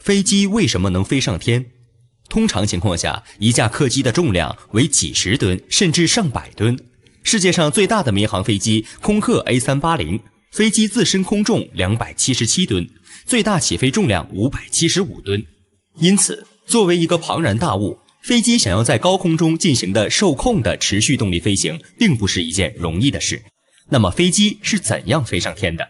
飞机为什么能飞上天？通常情况下，一架客机的重量为几十吨，甚至上百吨。世界上最大的民航飞机空客 A380， 飞机自身空重277吨，最大起飞重量575吨。因此，作为一个庞然大物，飞机想要在高空中进行的受控的持续动力飞行，并不是一件容易的事。那么飞机是怎样飞上天的？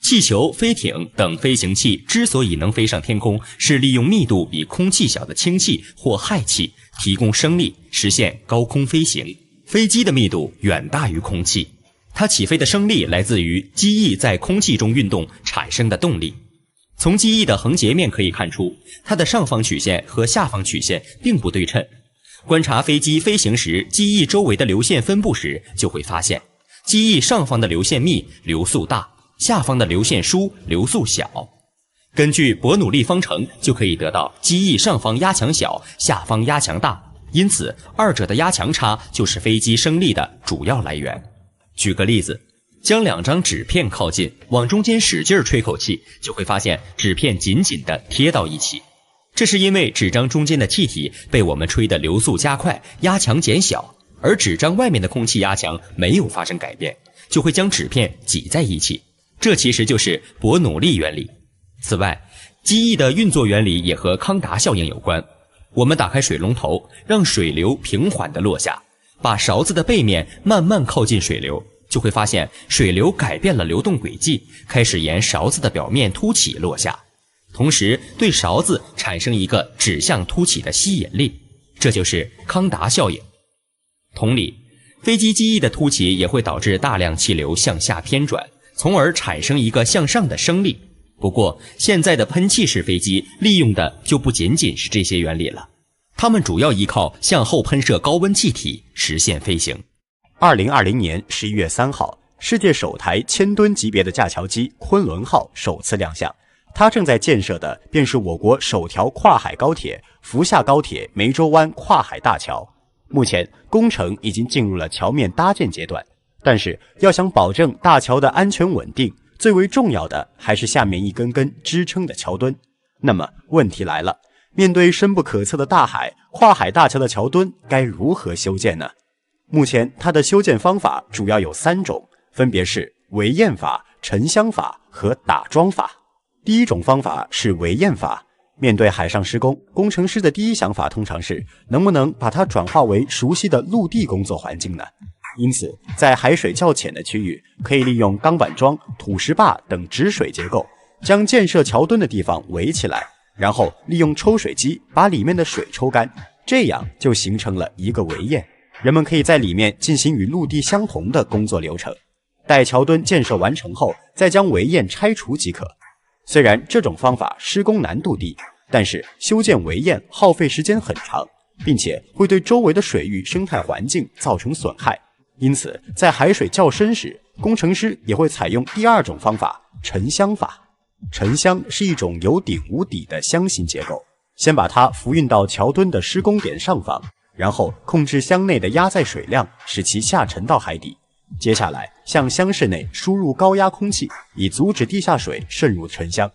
气球、飞艇等飞行器之所以能飞上天空，是利用密度比空气小的氢气或氦气提供升力，实现高空飞行。飞机的密度远大于空气，它起飞的升力来自于机翼在空气中运动产生的动力。从机翼的横截面可以看出，它的上方曲线和下方曲线并不对称。观察飞机飞行时机翼周围的流线分布时，就会发现机翼上方的流线密，流速大，下方的流线疏，流速小。根据伯努利方程就可以得到机翼上方压强小，下方压强大，因此二者的压强差就是飞机升力的主要来源。举个例子，将2张纸片靠近，往中间使劲吹口气，就会发现纸片紧紧地贴到一起。这是因为纸张中间的气体被我们吹的流速加快，压强减小，而纸张外面的空气压强没有发生改变，就会将纸片挤在一起。这其实就是伯努利原理。此外，机翼的运作原理也和康达效应有关。我们打开水龙头，让水流平缓地落下，把勺子的背面慢慢靠近水流，就会发现水流改变了流动轨迹，开始沿勺子的表面凸起落下，同时对勺子产生一个指向凸起的吸引力，这就是康达效应。同理，飞机机翼的凸起也会导致大量气流向下偏转，从而产生一个向上的升力。不过，现在的喷气式飞机利用的就不仅仅是这些原理了，它们主要依靠向后喷射高温气体实现飞行。2020年11月3号，世界首台1000吨级别的架桥机昆仑号首次亮相。它正在建设的便是我国首条跨海高铁福厦高铁梅州湾跨海大桥。目前工程已经进入了桥面搭建阶段，但是要想保证大桥的安全稳定，最为重要的还是下面一根根支撑的桥墩。那么问题来了，面对深不可测的大海，跨海大桥的桥墩该如何修建呢？目前它的修建方法主要有3种，分别是围堰法、沉箱法和打桩法。第一种方法是围堰法。面对海上施工，工程师的第一想法通常是能不能把它转化为熟悉的陆地工作环境呢？因此，在海水较浅的区域，可以利用钢板桩、土石坝等止水结构，将建设桥墩的地方围起来，然后利用抽水机把里面的水抽干，这样就形成了一个围堰。人们可以在里面进行与陆地相同的工作流程。待桥墩建设完成后，再将围堰拆除即可。虽然这种方法施工难度低，但是修建围堰耗费时间很长，并且会对周围的水域生态环境造成损害。因此，在海水较深时，工程师也会采用第二种方法——沉箱法。沉箱是一种有顶无底的箱型结构，先把它浮运到桥墩的施工点上方，然后控制箱内的压载水量，使其下沉到海底。接下来向箱室内输入高压空气，以阻止地下水渗入沉箱。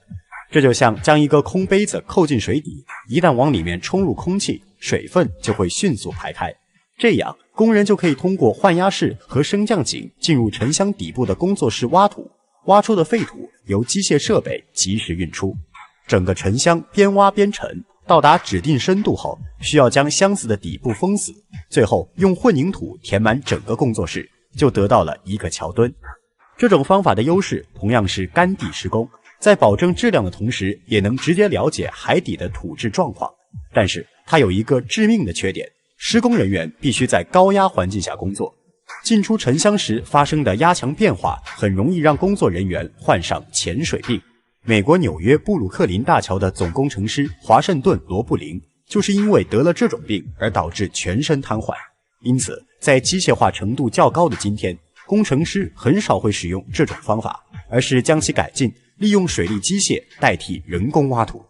这就像将一个空杯子扣进水底，一旦往里面冲入空气，水分就会迅速排开。这样工人就可以通过换压室和升降井进入沉箱底部的工作室挖土，挖出的废土由机械设备及时运出。整个沉箱边挖边沉，到达指定深度后，需要将箱子的底部封死，最后用混凝土填满整个工作室，就得到了一个桥墩。这种方法的优势同样是干地施工，在保证质量的同时，也能直接了解海底的土质状况。但是它有一个致命的缺点，施工人员必须在高压环境下工作，进出沉箱时发生的压强变化很容易让工作人员患上潜水病。美国纽约布鲁克林大桥的总工程师华盛顿·罗布林就是因为得了这种病而导致全身瘫痪。因此，在机械化程度较高的今天，工程师很少会使用这种方法，而是将其改进，利用水力机械代替人工挖土。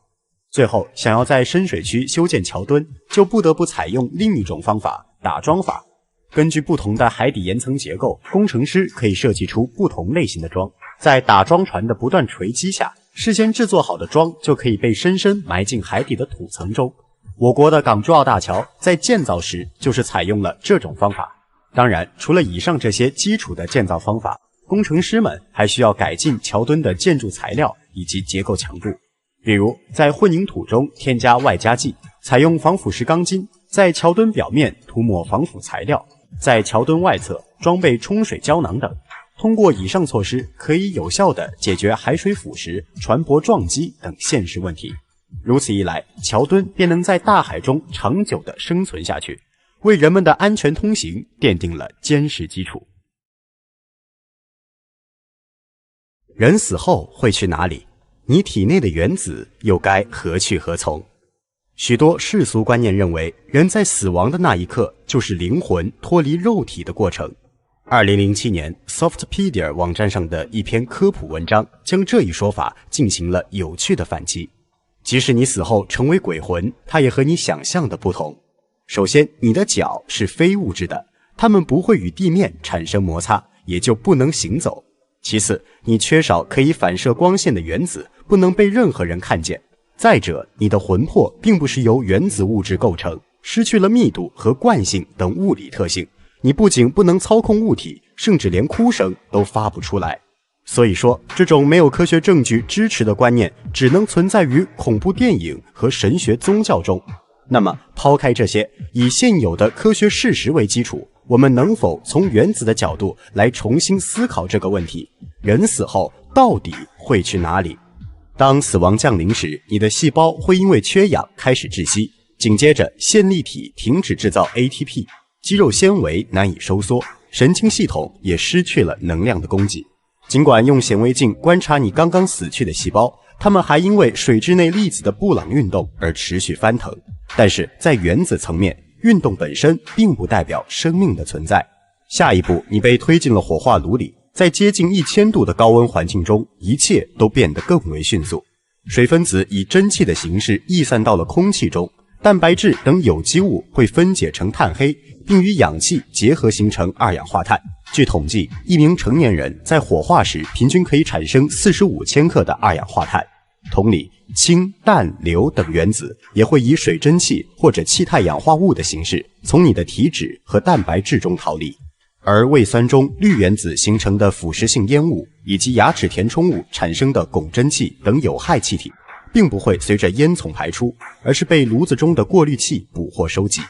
最后，想要在深水区修建桥墩，就不得不采用另一种方法——打桩法。根据不同的海底岩层结构，工程师可以设计出不同类型的桩，在打桩船的不断锤击下，事先制作好的桩就可以被深深埋进海底的土层中。我国的港珠澳大桥在建造时就是采用了这种方法。当然，除了以上这些基础的建造方法，工程师们还需要改进桥墩的建筑材料以及结构强度，比如在混凝土中添加外加剂，采用防腐蚀钢筋，在桥墩表面涂抹防腐材料，在桥墩外侧装备冲水胶囊等。通过以上措施，可以有效地解决海水腐蚀、船舶撞击等现实问题。如此一来，桥墩便能在大海中长久地生存下去，为人们的安全通行奠定了坚实基础。人死后会去哪里？你体内的原子又该何去何从？许多世俗观念认为，人在死亡的那一刻就是灵魂脱离肉体的过程。2007年 Softpedia 网站上的一篇科普文章将这一说法进行了有趣的反击。即使你死后成为鬼魂，它也和你想象的不同。首先，你的脚是非物质的，它们不会与地面产生摩擦，也就不能行走。其次，你缺少可以反射光线的原子，不能被任何人看见。再者，你的魂魄并不是由原子物质构成，失去了密度和惯性等物理特性。你不仅不能操控物体，甚至连哭声都发不出来。所以说，这种没有科学证据支持的观念，只能存在于恐怖电影和神学宗教中。那么，抛开这些，以现有的科学事实为基础，我们能否从原子的角度来重新思考这个问题：人死后到底会去哪里？当死亡降临时，你的细胞会因为缺氧开始窒息，紧接着线粒体停止制造 ATP， 肌肉纤维难以收缩，神经系统也失去了能量的供给。尽管用显微镜观察你刚刚死去的细胞，它们还因为水质内粒子的布朗运动而持续翻腾，但是在原子层面，运动本身并不代表生命的存在。下一步，你被推进了火化炉里，在接近1000度的高温环境中，一切都变得更为迅速。水分子以蒸汽的形式逸散到了空气中，蛋白质等有机物会分解成碳黑，并与氧气结合形成二氧化碳。据统计，一名成年人在火化时平均可以产生45千克的二氧化碳。同理，氢、氮、硫等原子也会以水蒸气或者气态氧化物的形式从你的体脂和蛋白质中逃离。而胃酸中氯原子形成的腐蚀性烟雾，以及牙齿填充物产生的汞蒸气等有害气体，并不会随着烟囱排出，而是被炉子中的过滤器捕获收集。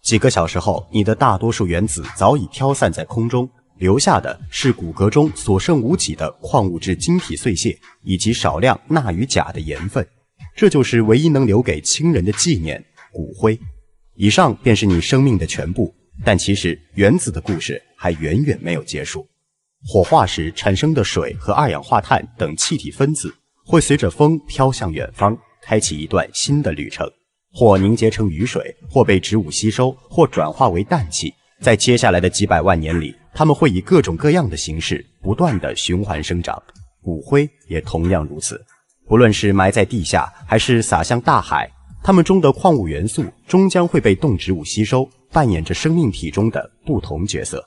几个小时后，你的大多数原子早已飘散在空中，留下的是骨骼中所剩无几的矿物质晶体碎屑，以及少量钠与钾的盐分。这就是唯一能留给亲人的纪念——骨灰。以上便是你生命的全部，但其实原子的故事还远远没有结束。火化时产生的水和二氧化碳等气体分子会随着风飘向远方，开启一段新的旅程，或凝结成雨水，或被植物吸收，或转化为氮气。在接下来的几百万年里，它们会以各种各样的形式不断地循环生长。骨灰也同样如此，不论是埋在地下还是撒向大海，它们中的矿物元素终将会被动植物吸收，扮演着生命体中的不同角色。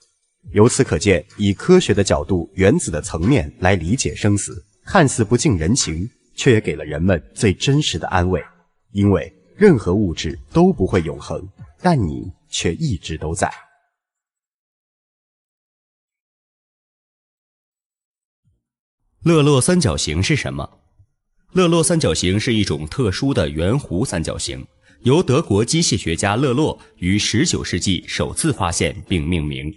由此可见，以科学的角度、原子的层面来理解生死，看似不近人情，却也给了人们最真实的安慰。因为任何物质都不会永恒，但你却一直都在。勒洛三角形是什么？勒洛三角形是一种特殊的圆弧三角形，由德国机械学家勒洛于19世纪首次发现并命名。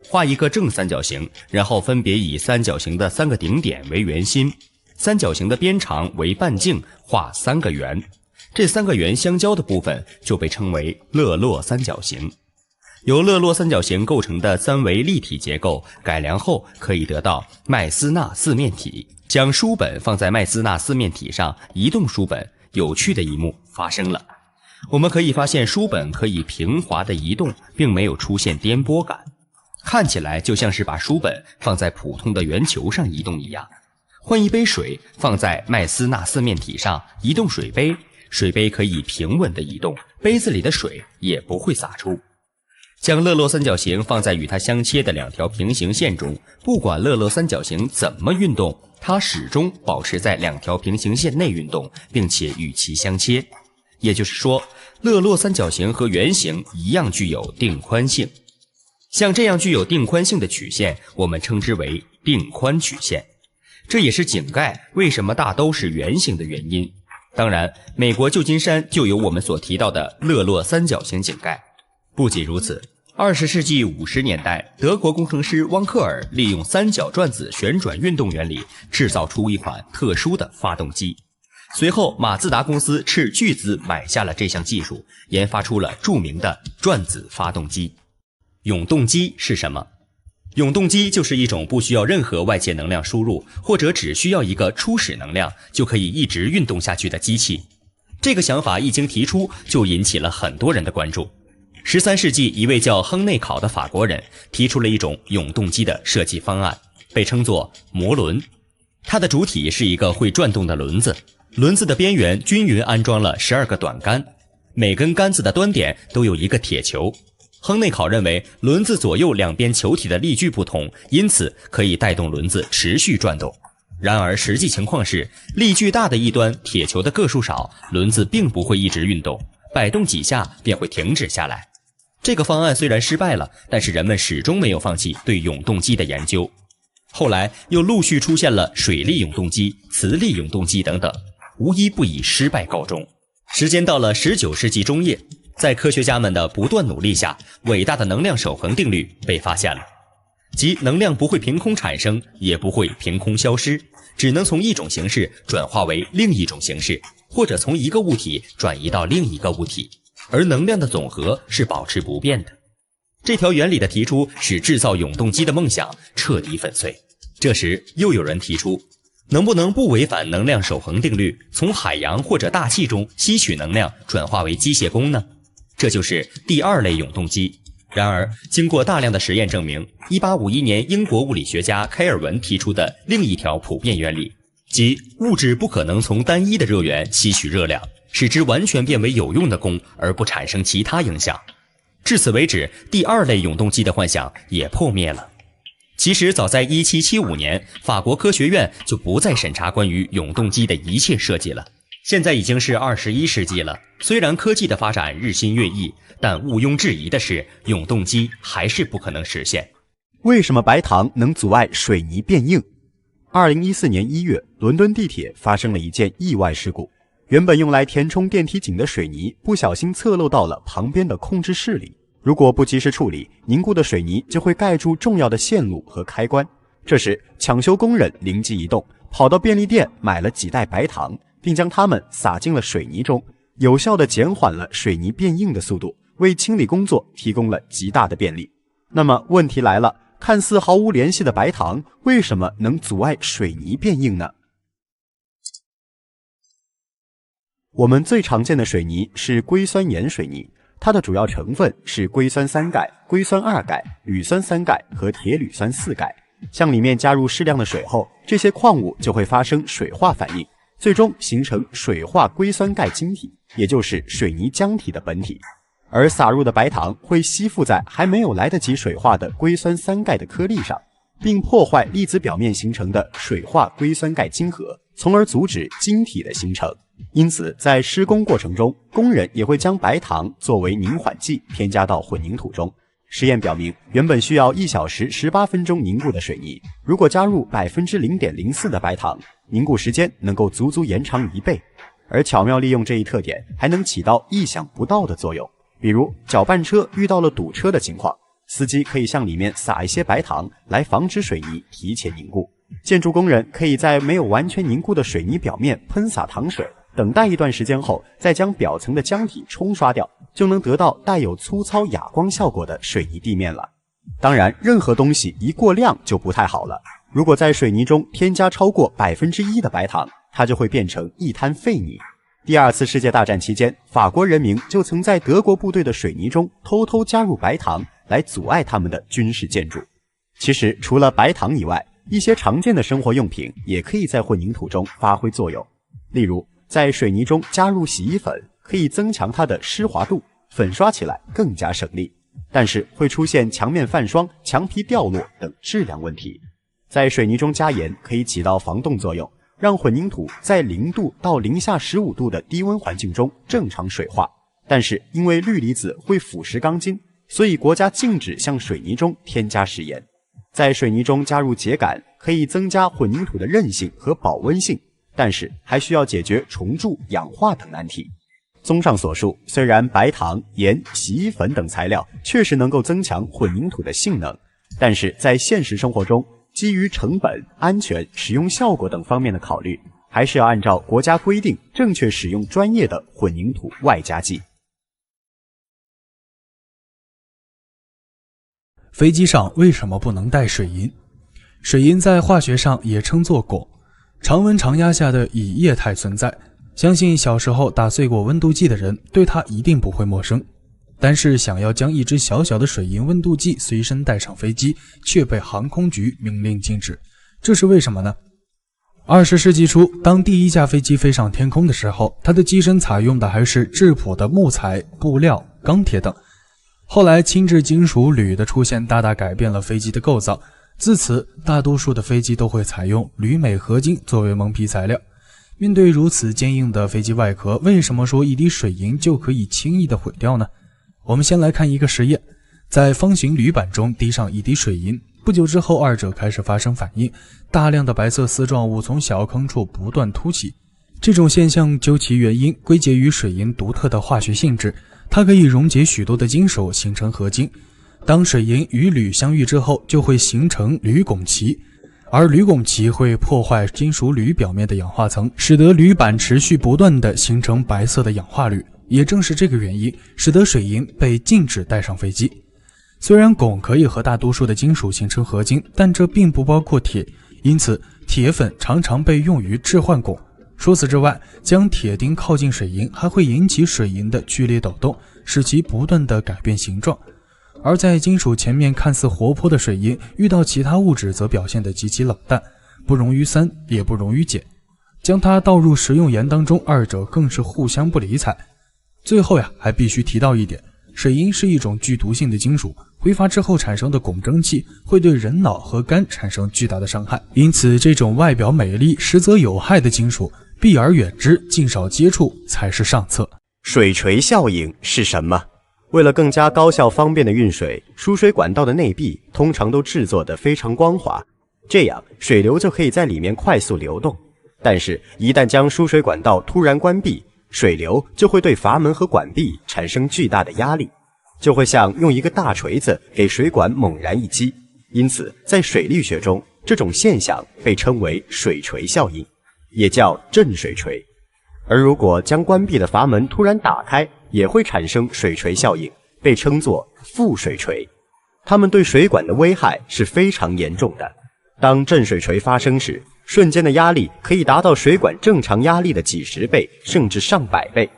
画一个正三角形，然后分别以三角形的3个顶点为圆心，三角形的边长为半径，画3个圆。这3个圆相交的部分就被称为勒洛三角形。由勒洛三角形构成的3维立体结构改良后，可以得到麦斯纳四面体。将书本放在麦斯纳四面体上移动书本，有趣的一幕发生了。我们可以发现书本可以平滑地移动，并没有出现颠簸感，看起来就像是把书本放在普通的圆球上移动一样。换一杯水放在麦斯纳四面体上移动水杯，水杯可以平稳地移动，杯子里的水也不会洒出。将勒洛三角形放在与它相切的2条平行线中，不管勒洛三角形怎么运动，它始终保持在两条平行线内运动，并且与其相切。也就是说，勒洛三角形和圆形一样具有定宽性。像这样具有定宽性的曲线，我们称之为定宽曲线。这也是井盖为什么大都是圆形的原因。当然，美国旧金山就有我们所提到的勒洛三角形井盖。不仅如此，20世纪50年代，德国工程师汪克尔利用三角转子旋转运动原理，制造出一款特殊的发动机。随后，马自达公司斥巨资买下了这项技术，研发出了著名的转子发动机。永动机是什么？永动机就是一种不需要任何外界能量输入，或者只需要一个初始能量，就可以一直运动下去的机器。这个想法一经提出，就引起了很多人的关注。13世纪，一位叫亨内考的法国人提出了一种永动机的设计方案，被称作摩轮。它的主体是一个会转动的轮子，轮子的边缘均匀安装了12个短杆，每根杆子的端点都有一个铁球。亨内考认为，轮子左右两边球体的力矩不同，因此可以带动轮子持续转动。然而实际情况是，力矩大的一端铁球的个数少，轮子并不会一直运动，摆动几下便会停止下来。这个方案虽然失败了，但是人们始终没有放弃对永动机的研究。后来又陆续出现了水力永动机、磁力永动机等等，无一不以失败告终。时间到了19世纪中叶，在科学家们的不断努力下，伟大的能量守恒定律被发现了，即能量不会凭空产生，也不会凭空消失，只能从一种形式转化为另一种形式，或者从一个物体转移到另一个物体，而能量的总和是保持不变的。这条原理的提出使制造永动机的梦想彻底粉碎。这时又有人提出，能不能不违反能量守恒定律，从海洋或者大气中吸取能量转化为机械功呢？这就是第二类永动机。然而，经过大量的实验证明，1851年英国物理学家开尔文提出的另一条普遍原理，即物质不可能从单一的热源吸取热量，使之完全变为有用的功而不产生其他影响。至此为止，第二类永动机的幻想也破灭了。其实早在1775年，法国科学院就不再审查关于永动机的一切设计了。现在已经是21世纪了，虽然科技的发展日新月异，但毋庸置疑的是，永动机还是不可能实现。为什么白糖能阻碍水泥变硬？2014年1月，伦敦地铁发生了一件意外事故。原本用来填充电梯井的水泥不小心侧漏到了旁边的控制室里，如果不及时处理，凝固的水泥就会盖住重要的线路和开关。这时，抢修工人灵机一动，跑到便利店买了几袋白糖，并将它们撒进了水泥中，有效地减缓了水泥变硬的速度，为清理工作提供了极大的便利。那么问题来了，看似毫无联系的白糖为什么能阻碍水泥变硬呢？我们最常见的水泥是硅酸盐水泥，它的主要成分是硅酸3钙、硅酸2钙、铝酸3钙和铁铝酸4钙。向里面加入适量的水后，这些矿物就会发生水化反应，最终形成水化硅酸钙晶体，也就是水泥浆体的本体。而撒入的白糖会吸附在还没有来得及水化的硅酸3钙的颗粒上，并破坏粒子表面形成的水化硅酸钙晶核，从而阻止晶体的形成。因此，在施工过程中，工人也会将白糖作为凝缓剂添加到混凝土中。实验表明，原本需要1小时18分钟凝固的水泥，如果加入 0.04% 的白糖，凝固时间能够足足延长1倍。而巧妙利用这一特点，还能起到意想不到的作用。比如，搅拌车遇到了堵车的情况，司机可以向里面撒一些白糖，来防止水泥提前凝固。建筑工人可以在没有完全凝固的水泥表面喷洒糖水，等待一段时间后，再将表层的浆体冲刷掉，就能得到带有粗糙哑光效果的水泥地面了。当然，任何东西一过量就不太好了。如果在水泥中添加超过 1% 的白糖，它就会变成一滩废泥。第二次世界大战期间，法国人民就曾在德国部队的水泥中偷偷加入白糖，来阻碍他们的军事建筑。其实，除了白糖以外，一些常见的生活用品也可以在混凝土中发挥作用。例如，在水泥中加入洗衣粉，可以增强它的湿滑度，粉刷起来更加省力，但是会出现墙面泛霜、墙皮掉落等质量问题。在水泥中加盐可以起到防冻作用，让混凝土在0度到零下15度的低温环境中正常水化。但是因为氯离子会腐蚀钢筋，所以国家禁止向水泥中添加食盐。在水泥中加入秸秆可以增加混凝土的韧性和保温性，但是还需要解决虫蛀、氧化等难题。综上所述，虽然白糖、盐、洗衣粉等材料确实能够增强混凝土的性能，但是在现实生活中，基于成本、安全、使用效果等方面的考虑，还是要按照国家规定正确使用专业的混凝土外加剂。飞机上为什么不能带水银？水银在化学上也称作汞，常温常压下的以液态存在，相信小时候打碎过温度计的人对它一定不会陌生。但是想要将一只小小的水银温度计随身带上飞机，却被航空局明令禁止，这是为什么呢？20世纪初，当第一架飞机飞上天空的时候，它的机身采用的还是质朴的木材、布料、钢铁等。后来轻质金属铝的出现大大改变了飞机的构造，自此大多数的飞机都会采用铝镁合金作为蒙皮材料。面对如此坚硬的飞机外壳，为什么说一滴水银就可以轻易的毁掉呢？我们先来看一个实验，在方形铝板中滴上一滴水银，不久之后二者开始发生反应，大量的白色丝状物从小坑处不断凸起。这种现象究其原因归结于水银独特的化学性质，它可以溶解许多的金属形成合金。当水银与铝相遇之后，就会形成铝汞齐，而铝汞齐会破坏金属铝表面的氧化层，使得铝板持续不断地形成白色的氧化铝。也正是这个原因，使得水银被禁止带上飞机。虽然汞可以和大多数的金属形成合金，但这并不包括铁，因此铁粉常常被用于置换汞。除此之外，将铁钉靠近水银还会引起水银的剧烈抖动，使其不断地改变形状。而在金属前面看似活泼的水银，遇到其他物质则表现得极其冷淡，不溶于酸，也不溶于碱。将它倒入食用盐当中，二者更是互相不理睬。最后还必须提到一点，水银是一种剧毒性的金属，挥发之后产生的汞蒸气会对人脑和肝产生巨大的伤害。因此，这种外表美丽实则有害的金属，避而远之，尽少接触才是上策。水锤效应是什么？为了更加高效方便的运水，输水管道的内壁通常都制作得非常光滑，这样水流就可以在里面快速流动。但是，一旦将输水管道突然关闭，水流就会对阀门和管壁产生巨大的压力，就会像用一个大锤子给水管猛然一击。因此，在水力学中，这种现象被称为水锤效应，也叫震水锤。而如果将关闭的阀门突然打开，也会产生水锤效应，被称作负水锤。它们对水管的危害是非常严重的。当震水锤发生时，瞬间的压力可以达到水管正常压力的几十倍，甚至上百倍。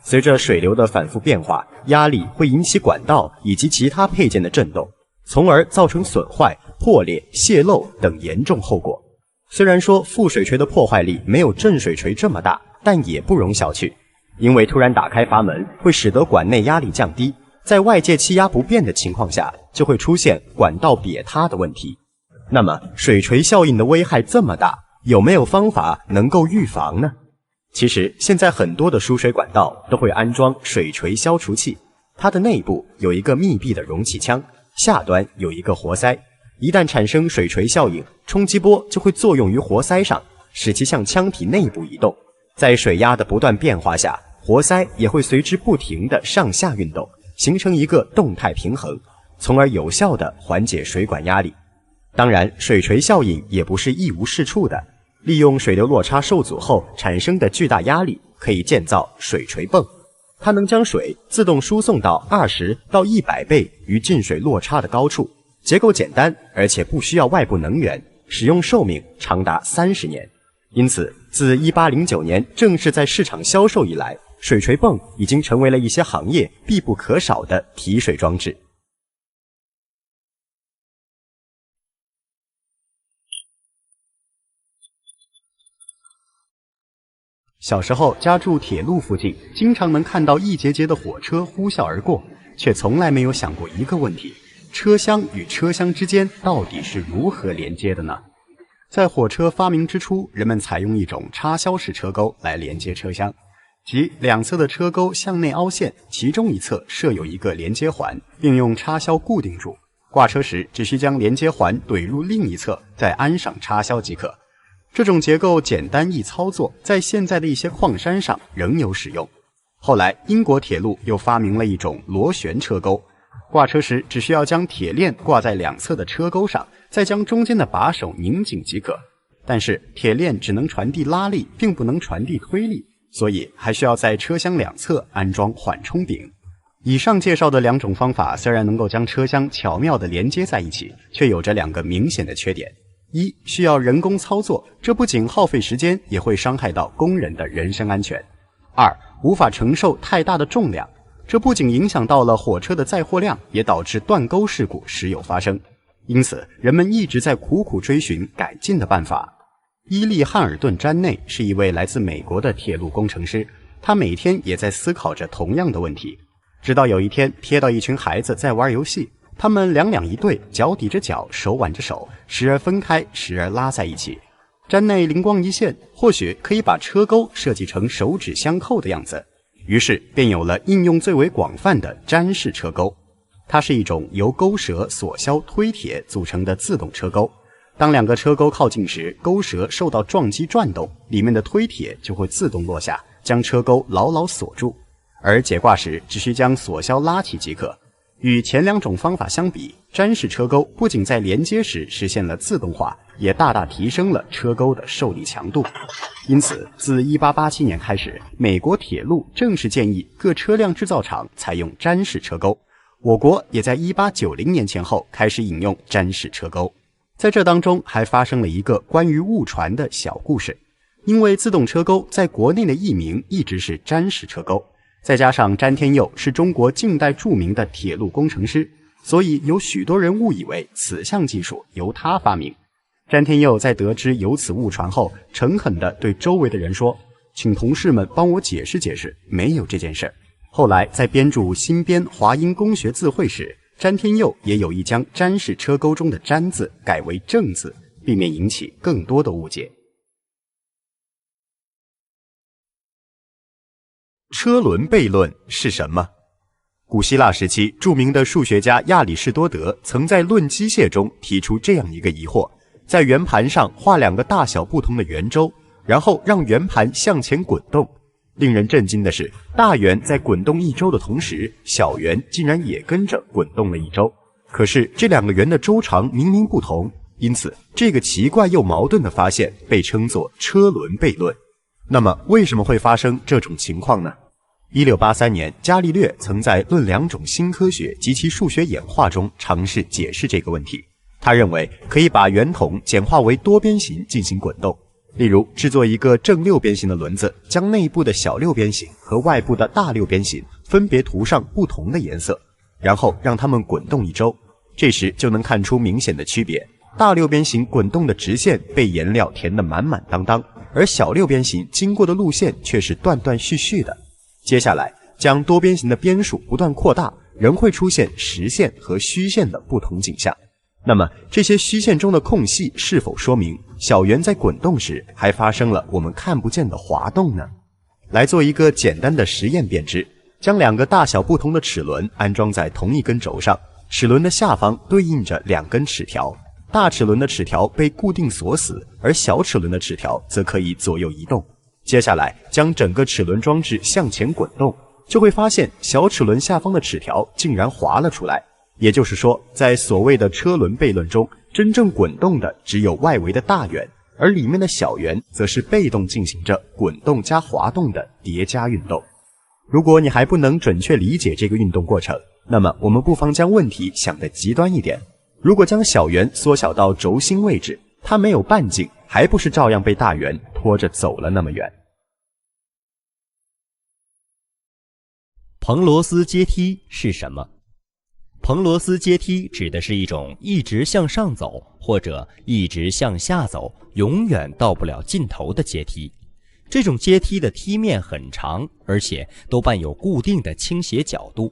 随着水流的反复变化，压力会引起管道以及其他配件的震动，从而造成损坏、破裂、泄漏等严重后果。虽然说负水锤的破坏力没有震水锤这么大，但也不容小觑。因为突然打开阀门会使得管内压力降低，在外界气压不变的情况下，就会出现管道瘪塌的问题。那么水锤效应的危害这么大，有没有方法能够预防呢？其实现在很多的输水管道都会安装水锤消除器，它的内部有一个密闭的容器腔，下端有一个活塞。一旦产生水锤效应，冲击波就会作用于活塞上，使其向腔体内部移动。在水压的不断变化下，活塞也会随之不停地上下运动，形成一个动态平衡，从而有效地缓解水管压力。当然，水锤效应也不是一无是处的，利用水流落差受阻后产生的巨大压力，可以建造水锤泵。它能将水自动输送到20到100倍于进水落差的高处，结构简单，而且不需要外部能源，使用寿命长达30年。因此，自1809年正式在市场销售以来，水锤泵已经成为了一些行业必不可少的提水装置。小时候家住铁路附近，经常能看到一节节的火车呼啸而过，却从来没有想过一个问题：车厢与车厢之间到底是如何连接的呢？在火车发明之初，人们采用一种插销式车钩来连接车厢，即两侧的车钩向内凹陷，其中一侧设有一个连接环，并用插销固定住。挂车时只需将连接环怼入另一侧，再安上插销即可。这种结构简单易操作，在现在的一些矿山上仍有使用。后来，英国铁路又发明了一种螺旋车钩，挂车时只需要将铁链挂在两侧的车钩上，再将中间的把手拧紧即可。但是铁链只能传递拉力，并不能传递推力，所以还需要在车厢两侧安装缓冲柄。以上介绍的两种方法虽然能够将车厢巧妙地连接在一起，却有着两个明显的缺点。一，需要人工操作，这不仅耗费时间，也会伤害到工人的人身安全。二，无法承受太大的重量，这不仅影响到了火车的载货量，也导致断钩事故时有发生。因此，人们一直在苦苦追寻改进的办法。伊利·汉尔顿·詹内是一位来自美国的铁路工程师，他每天也在思考着同样的问题。直到有一天，瞥到一群孩子在玩游戏，他们两两一对，脚抵着脚，手挽着手，时而分开，时而拉在一起。詹内灵光一现，或许可以把车钩设计成手指相扣的样子，于是便有了应用最为广泛的粘式车钩。它是一种由钩舌、锁销、推铁组成的自动车钩。当两个车钩靠近时，钩舌受到撞击转动，里面的推铁就会自动落下，将车钩牢牢锁住。而解挂时只需将锁销拉起即可。与前两种方法相比，粘式车钩不仅在连接时实现了自动化，也大大提升了车钩的受力强度。因此，自1887年开始，美国铁路正式建议各车辆制造厂采用粘式车钩。我国也在1890年前后开始引用粘式车钩。在这当中还发生了一个关于误传的小故事。因为自动车钩在国内的译名一直是粘式车钩，再加上詹天佑是中国近代著名的铁路工程师，所以有许多人误以为此项技术由他发明。詹天佑在得知有此误传后，诚恳地对周围的人说：“请同事们帮我解释解释，没有这件事。”后来在编著新编华英公学字汇时，詹天佑也有意将粘式车钩中的粘字改为正字，避免引起更多的误解。车轮悖论是什么？古希腊时期，著名的数学家亚里士多德曾在《论机械》中提出这样一个疑惑：在圆盘上画两个大小不同的圆周，然后让圆盘向前滚动。令人震惊的是，大圆在滚动一周的同时，小圆竟然也跟着滚动了一周。可是这两个圆的周长明明不同，因此这个奇怪又矛盾的发现被称作车轮悖论。那么为什么会发生这种情况呢？1683年，伽利略曾在《论两种新科学及其数学演化》中尝试解释这个问题。他认为可以把圆筒简化为多边形进行滚动，例如制作一个正六边形的轮子，将内部的小六边形和外部的大六边形分别涂上不同的颜色，然后让它们滚动一周。这时就能看出明显的区别，大六边形滚动的直线被颜料填得满满当当，而小六边形经过的路线却是断断续续的。接下来将多边形的边数不断扩大，仍会出现实线和虚线的不同景象。那么这些虚线中的空隙是否说明小圆在滚动时还发生了我们看不见的滑动呢？来做一个简单的实验便知，将两个大小不同的齿轮安装在同一根轴上，齿轮的下方对应着两根齿条，大齿轮的齿条被固定锁死，而小齿轮的齿条则可以左右移动。接下来将整个齿轮装置向前滚动，就会发现小齿轮下方的齿条竟然滑了出来。也就是说，在所谓的车轮悖论中，真正滚动的只有外围的大圆，而里面的小圆则是被动进行着滚动加滑动的叠加运动。如果你还不能准确理解这个运动过程，那么我们不妨将问题想得极端一点。如果将小圆缩小到轴心位置，它没有半径，还不是照样被大圆拖着走了那么远。彭罗斯阶梯是什么？彭罗斯阶梯指的是一种一直向上走或者一直向下走，永远到不了尽头的阶梯。这种阶梯的梯面很长，而且都伴有固定的倾斜角度。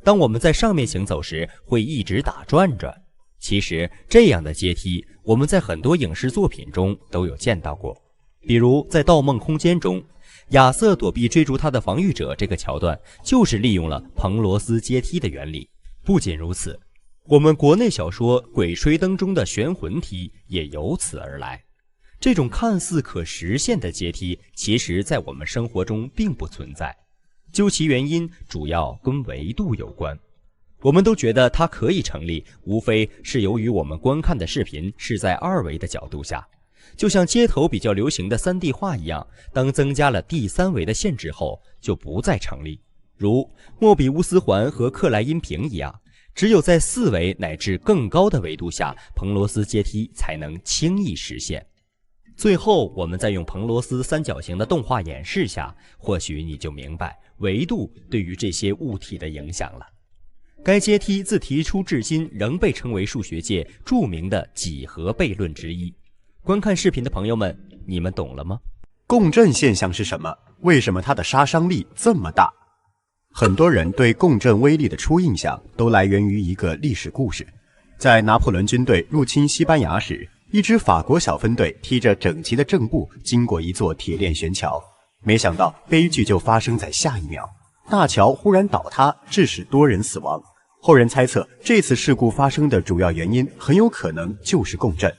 当我们在上面行走时，会一直打转转。其实这样的阶梯我们在很多影视作品中都有见到过，比如在《盗梦空间》中，亚瑟躲避追逐他的防御者这个桥段就是利用了彭罗斯阶梯的原理。不仅如此，我们国内小说《鬼吹灯》中的悬魂梯也由此而来。这种看似可实现的阶梯，其实在我们生活中并不存在，究其原因主要跟维度有关。我们都觉得它可以成立，无非是由于我们观看的视频是在2维的角度下，就像街头比较流行的3D 画一样，当增加了第3维的限制后就不再成立，如莫比乌斯环和克莱因瓶一样，只有在4维乃至更高的维度下，彭罗斯阶梯才能轻易实现。最后我们再用彭罗斯三角形的动画演示下，或许你就明白维度对于这些物体的影响了。该阶梯自提出至今仍被称为数学界著名的几何悖论之一。观看视频的朋友们，你们懂了吗？共振现象是什么？为什么它的杀伤力这么大？很多人对共振威力的初印象都来源于一个历史故事。在拿破仑军队入侵西班牙时，一支法国小分队踢着整齐的正步经过一座铁链悬桥，没想到悲剧就发生在下一秒，大桥忽然倒塌，致使多人死亡。后人猜测，这次事故发生的主要原因很有可能就是共振。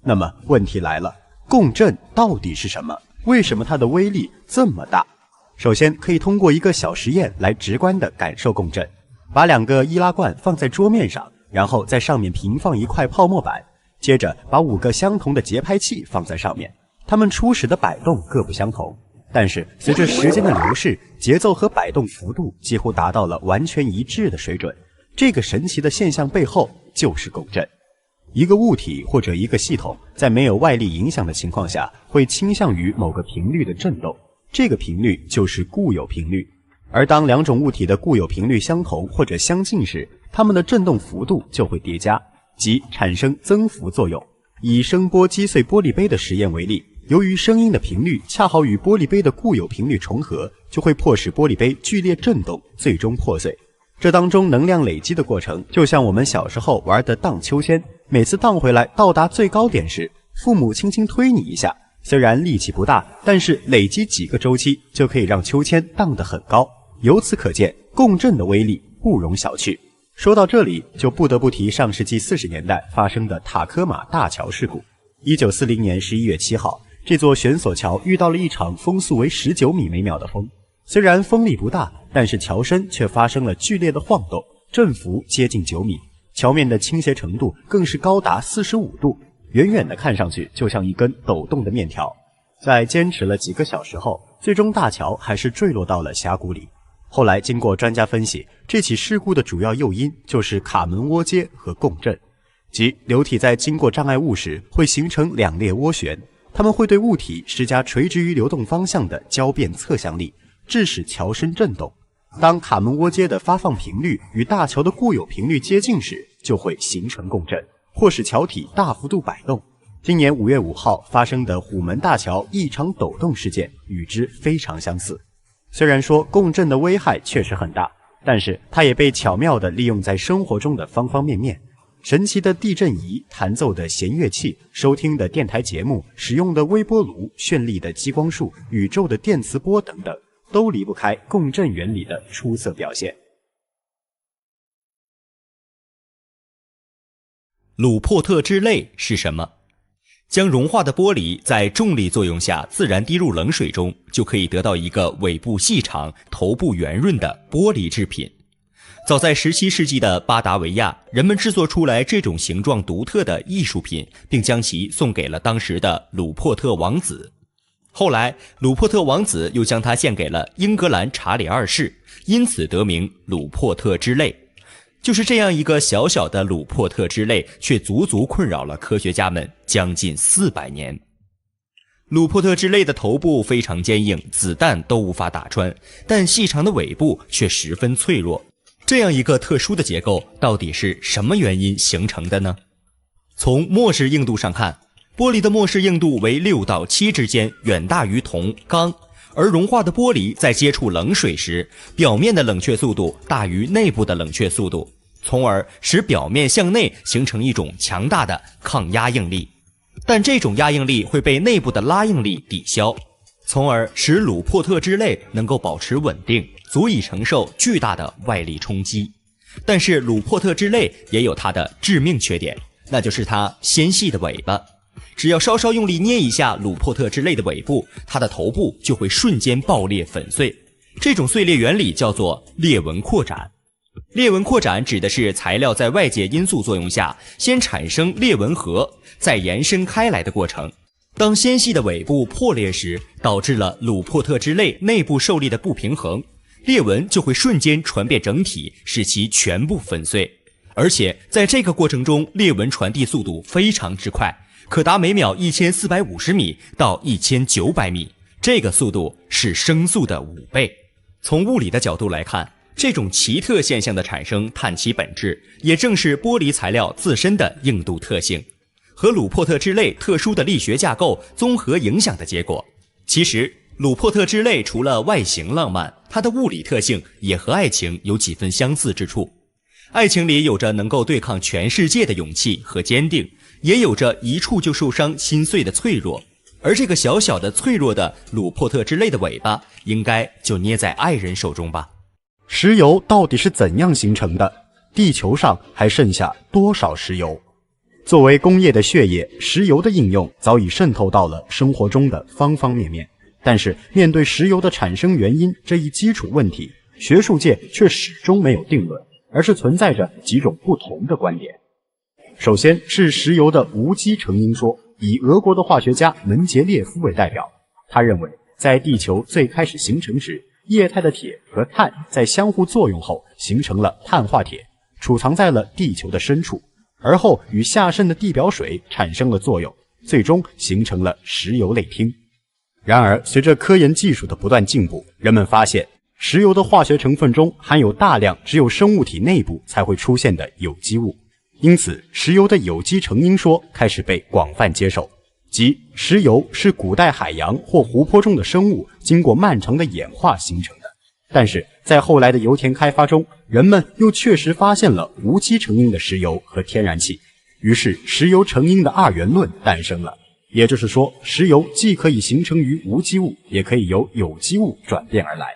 那么问题来了，共振到底是什么？为什么它的威力这么大？首先可以通过一个小实验来直观地感受共振。把2个易拉罐放在桌面上，然后在上面平放一块泡沫板，接着把5个相同的节拍器放在上面，它们初始的摆动各不相同，但是随着时间的流逝，节奏和摆动幅度几乎达到了完全一致的水准。这个神奇的现象背后就是共振。一个物体或者一个系统在没有外力影响的情况下，会倾向于某个频率的振动，这个频率就是固有频率。而当2种物体的固有频率相同或者相近时，它们的振动幅度就会叠加，即产生增幅作用。以声波击碎玻璃杯的实验为例，由于声音的频率恰好与玻璃杯的固有频率重合，就会迫使玻璃杯剧烈振动，最终破碎。这当中能量累积的过程，就像我们小时候玩的荡秋千，每次荡回来到达最高点时，父母轻轻推你一下，虽然力气不大，但是累积几个周期就可以让秋千荡得很高。由此可见，共振的威力不容小觑。说到这里，就不得不提上世纪40年代发生的塔科马大桥事故。1940年11月7号，这座悬索桥遇到了一场风速为19米每秒的风。虽然风力不大，但是桥身却发生了剧烈的晃动，振幅接近9米，桥面的倾斜程度更是高达45度，远远的看上去就像一根抖动的面条。在坚持了几个小时后，最终大桥还是坠落到了峡谷里。后来经过专家分析，这起事故的主要诱因就是卡门涡阶和共振，即流体在经过障碍物时会形成2列涡旋，它们会对物体施加垂直于流动方向的交变侧向力，致使桥身振动。当卡门涡阶的发放频率与大桥的固有频率接近时，就会形成共振，或使桥体大幅度摆动。今年5月5号发生的虎门大桥异常抖动事件与之非常相似。虽然说共振的危害确实很大，但是它也被巧妙地利用在生活中的方方面面。神奇的地震仪、弹奏的弦乐器、收听的电台节目、使用的微波炉、绚丽的激光束、宇宙的电磁波等等，都离不开共振原理的出色表现。鲁珀特之泪是什么？将融化的玻璃在重力作用下自然滴入冷水中，就可以得到一个尾部细长、头部圆润的玻璃制品。早在17世纪的巴达维亚，人们制作出来这种形状独特的艺术品，并将其送给了当时的鲁珀特王子。后来，鲁珀特王子又将它献给了英格兰查理2世，因此得名鲁珀特之泪。就是这样一个小小的鲁珀特之泪，却足足困扰了科学家们将近400年。鲁珀特之泪的头部非常坚硬，子弹都无法打穿，但细长的尾部却十分脆弱。这样一个特殊的结构，到底是什么原因形成的呢？从末世硬度上看，玻璃的末世硬度为6到7之间，远大于铜、钢，而融化的玻璃在接触冷水时，表面的冷却速度大于内部的冷却速度。从而使表面向内形成一种强大的抗压应力。但这种压应力会被内部的拉应力抵消，从而使鲁珀特之泪能够保持稳定，足以承受巨大的外力冲击。但是鲁珀特之泪也有它的致命缺点，那就是它纤细的尾巴。只要稍稍用力捏一下鲁珀特之泪的尾部，它的头部就会瞬间爆裂粉碎。这种碎裂原理叫做裂纹扩展。裂纹扩展指的是材料在外界因素作用下，先产生裂纹核，再延伸开来的过程。当纤细的尾部破裂时，导致了鲁珀特之泪内部受力的不平衡，裂纹就会瞬间传遍整体，使其全部粉碎。而且在这个过程中，裂纹传递速度非常之快，可达每秒1450米到1900米，这个速度是声速的5倍。从物理的角度来看，这种奇特现象的产生探其本质，也正是玻璃材料自身的硬度特性和鲁珀特之泪特殊的力学架构综合影响的结果。其实鲁珀特之泪除了外形浪漫，它的物理特性也和爱情有几分相似之处。爱情里有着能够对抗全世界的勇气和坚定，也有着一触就受伤心碎的脆弱。而这个小小的脆弱的鲁珀特之泪的尾巴，应该就捏在爱人手中吧。石油到底是怎样形成的？地球上还剩下多少石油？作为工业的血液，石油的应用早已渗透到了生活中的方方面面。但是面对石油的产生原因这一基础问题，学术界却始终没有定论，而是存在着几种不同的观点。首先是石油的无机成因说，以俄国的化学家门捷列夫为代表。他认为，在地球最开始形成时，液态的铁和碳在相互作用后形成了碳化铁，储藏在了地球的深处，而后与下渗的地表水产生了作用，最终形成了石油类烃。然而，随着科研技术的不断进步，人们发现石油的化学成分中含有大量只有生物体内部才会出现的有机物，因此石油的有机成因说开始被广泛接受，即石油是古代海洋或湖泊中的生物经过漫长的演化形成的。但是在后来的油田开发中，人们又确实发现了无机成因的石油和天然气，于是石油成因的二元论诞生了。也就是说，石油既可以形成于无机物，也可以由有机物转变而来。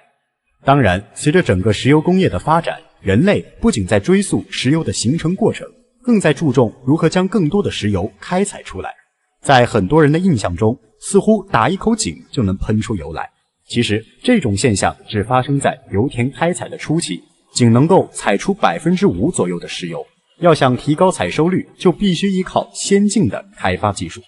当然，随着整个石油工业的发展，人类不仅在追溯石油的形成过程，更在注重如何将更多的石油开采出来。在很多人的印象中，似乎打一口井就能喷出油来。其实这种现象只发生在油田开采的初期，仅能够采出 5% 左右的石油。要想提高采收率，就必须依靠先进的开发技术。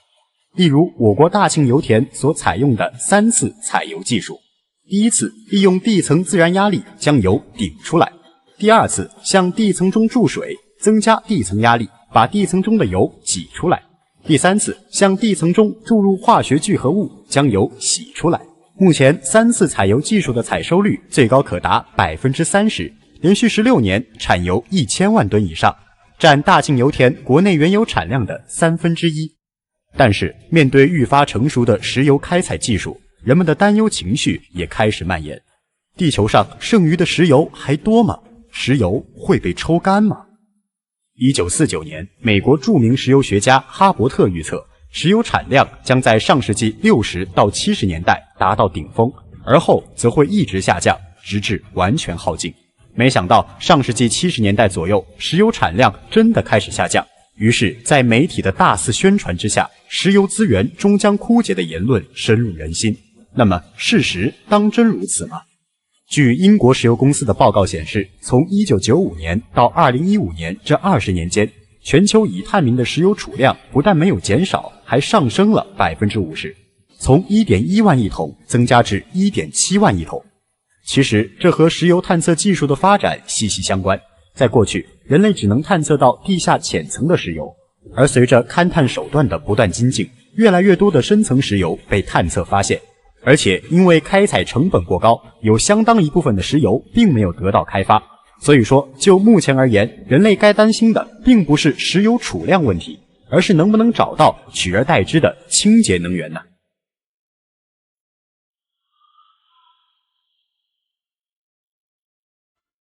例如我国大庆油田所采用的3次采油技术。第一次利用地层自然压力将油顶出来，第二次向地层中注水，增加地层压力，把地层中的油挤出来，第三次向地层中注入化学聚合物，将油洗出来。目前3次采油技术的采收率最高可达 30%， 连续16年产油1000万吨以上，占大庆油田国内原油产量的1/3。但是面对愈发成熟的石油开采技术，人们的担忧情绪也开始蔓延。地球上剩余的石油还多吗？石油会被抽干吗？1949年，美国著名石油学家哈伯特预测，石油产量将在上世纪60到70年代达到顶峰，而后则会一直下降，直至完全耗尽。没想到上世纪70年代左右，石油产量真的开始下降。于是在媒体的大肆宣传之下，石油资源终将枯竭的言论深入人心。那么事实当真如此吗？据英国石油公司的报告显示，从1995年到2015年这20年间，全球已探明的石油储量不但没有减少，还上升了 50%， 从 1.1 万亿桶增加至 1.7 万亿桶。其实这和石油探测技术的发展息息相关。在过去，人类只能探测到地下浅层的石油，而随着勘探手段的不断精进，越来越多的深层石油被探测发现。而且因为开采成本过高，有相当一部分的石油并没有得到开发。所以说，就目前而言，人类该担心的并不是石油储量问题，而是能不能找到取而代之的清洁能源呢？